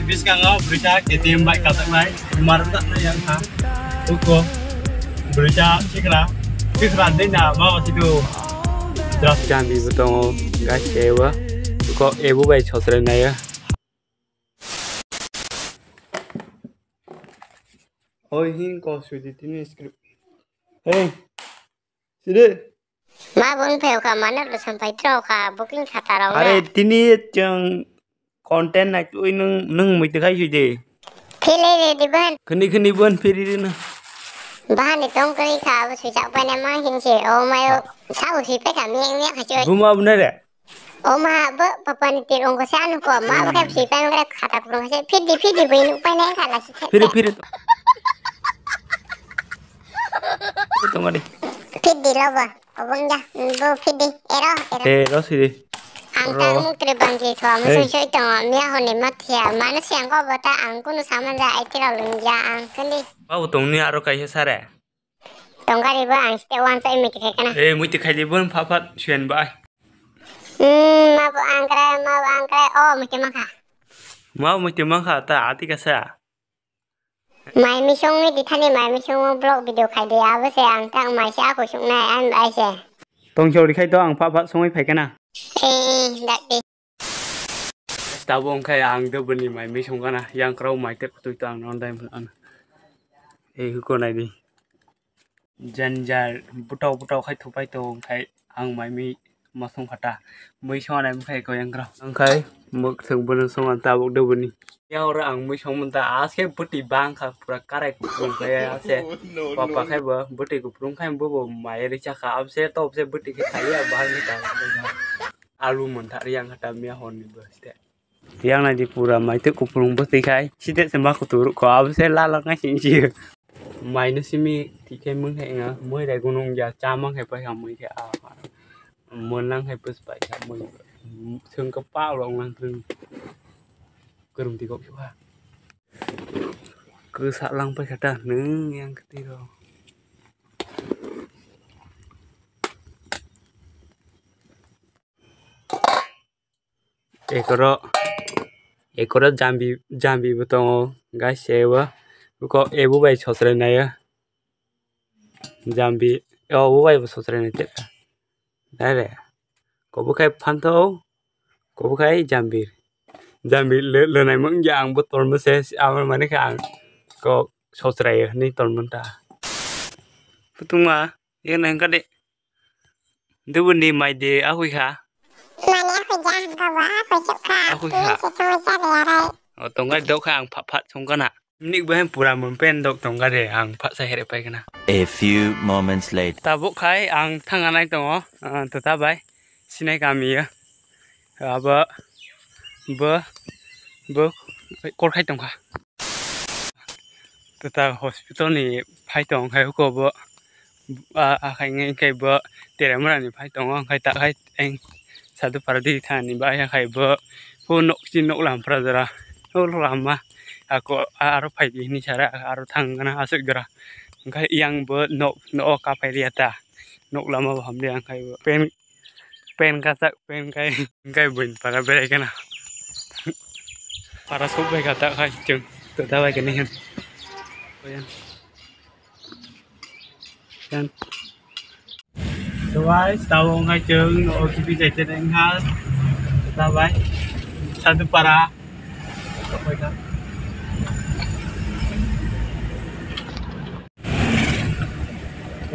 bis kang berusaha ditembak kata lain kemarin tak yang hukum berusaha sikra dina bawa situ terus jambi betul guys ewa kok ibu baik sosre naya oh hin kau sudah ini skrip hey sudah Ma bun phèo ka mana lu sampai trao ka booking kata rau are tini jeng konten nak tu nung mui terkai sudah Phile re di ban keni buan peri na bahan di tong kali ka bu suja pa na ma hin che o ma sa bu si pe ka mieng ka chơi buma benar ya o ma bu papa ni tir ong ko sa nu ko ma bu ka si pe ngre kata ku ngse phidi bu nu pa na ka la si peri tunggu deh phidi lo ba obong ja bu phidi ero sih Angka mu terbang di tua mu soi tong mia hone matia mana siang ko bata angku nu sama ja ai tira lunja ang kendi Wow, tong ni aro kai sare. tong kari ba ang ste wan sai mi ke kana Mui te kai lebon papat suen bai. ma bu angkre oh mu ke maka Mau mui te mangka ta ati ka sa. mai mi song mi di thani mai mi song blog video khai de ave se ang tang mai sa ko sung nai an ai se Tong chou di kai to ang papat songoi pai kana. dat di Tabong kai ang de beni mai mi song kana yang krau mai te tu tang non dai an. Ko nai di. Janjar butau khai thu pai to kai ang mai mi masong khata. Mui song nai kai ko yang krau. Ang kai muk thung bun song an ta bok de beni. Yang orang ang mui song menta aske puti bang ka pura karek pun kai ase. Papa khai ba buti ku prung khai bo mai ri cha ka abse top se buti ke khai ya bahar ni ta. Alu mentah yang kata mia hon ni bos te. Yang na di pura mai te ku prung buti khai. Site sembah ku turu ko abse la la ngai sin chi. Mai nu simi ti ke mung hai nga moi dai gunung ya cha mang hai pa ha moi ke a. Mon lang hai pus pai ha moi. Sung ka pa long lang thương. Kerum ti kok chua. Cứ sa lang pai kata nung yang ketiro. Ekoro jambi betul guys sewa kok ibu baik sosre naya jambi ibu baik sosre naya ada kok bukai pantau kok bukai jambi le nai mung yang betul meses amal mana kan kok sosre ni tol mentah betul mah yang nang kade debu ni mai de aku kah aku kah oh tongga dok ang phat song kana nik bahem pura mempen dok tongga de ang phat sa here pai kana A few moments later tabuk khai ang thanganai tongo tata bai sinai kami ya aba ba kor khai tongka tata hospital ni phai tong khai ko ba khai ngai kai ba tere mara ni phai tong khai ta khai eng satu paradi thani ba ya khai ba ko nok sin nok lam pradara ko lama aku aro phai di ni sara aro thang kana asuk gara khai yang ba nok ka phai riata nok lama ham de khai ba pen kata pen kai bun para bere kana para sob bai kata khai chung to ta bai kani han kan so guys tahu ngai chung OTP chạy anh ha ta bai satu para bai ka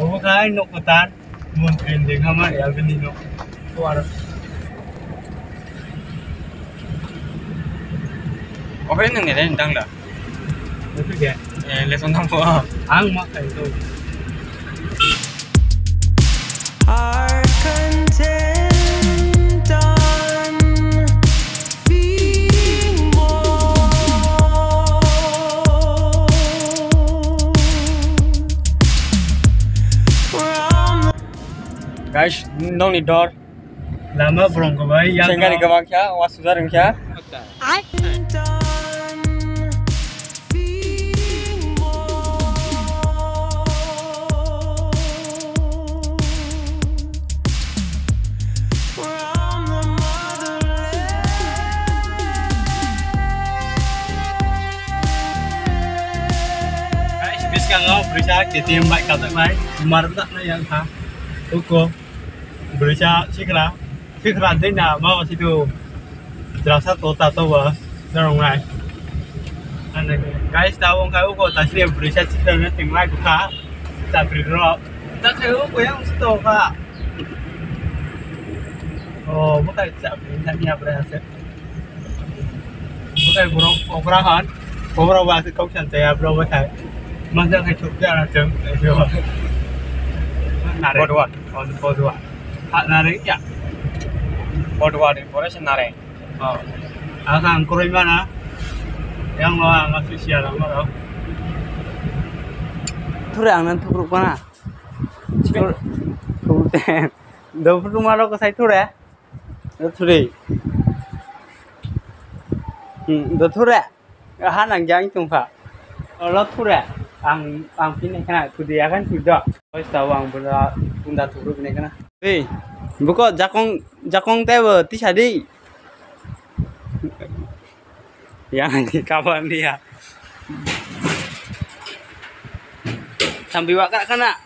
oh kai nok katan mun pen ding hama ya bini nok to ara Oke nang ni ren dang la. itu ke Lesson tang po. ang mak kai to Heart content on feeding more. Guys, nong ni door. lama belum ke bai yang Sehingga di kawak ya, was susah dong ya. sekarang berusaha kita baik kata baik, kemarin tak na yang ha, uko berusaha segera deh na mau situ terasa tota toba dorong naik. Guys tahu kau uko tadi berusaha segera tinggal buka, tak bergerak, tak kau uko yang situ kak. Oh bukan tak ini berhasil. Bukan burung operahan, opera bahasa kau santai ya bro bahasa. Masa kayak Jogja lah jeng, Bodoh. Bodoh. Hak narik ya. Bodoh di Polres Senare. Oh. Akan kurang mana? Yang lo ngasih siaran lo. Turang nanti turun mana? Turun. Dua rumah lo ke saya turun. Turun. Turun. Hanang jangan tumpa. Lo turun. Ang pindah kena tu dia kan sudah. Kau tahu ang bunda turun pindah kena. Hei, buka jakong tewe ti sadi. Yang di kawan dia. Sambil wakak kena.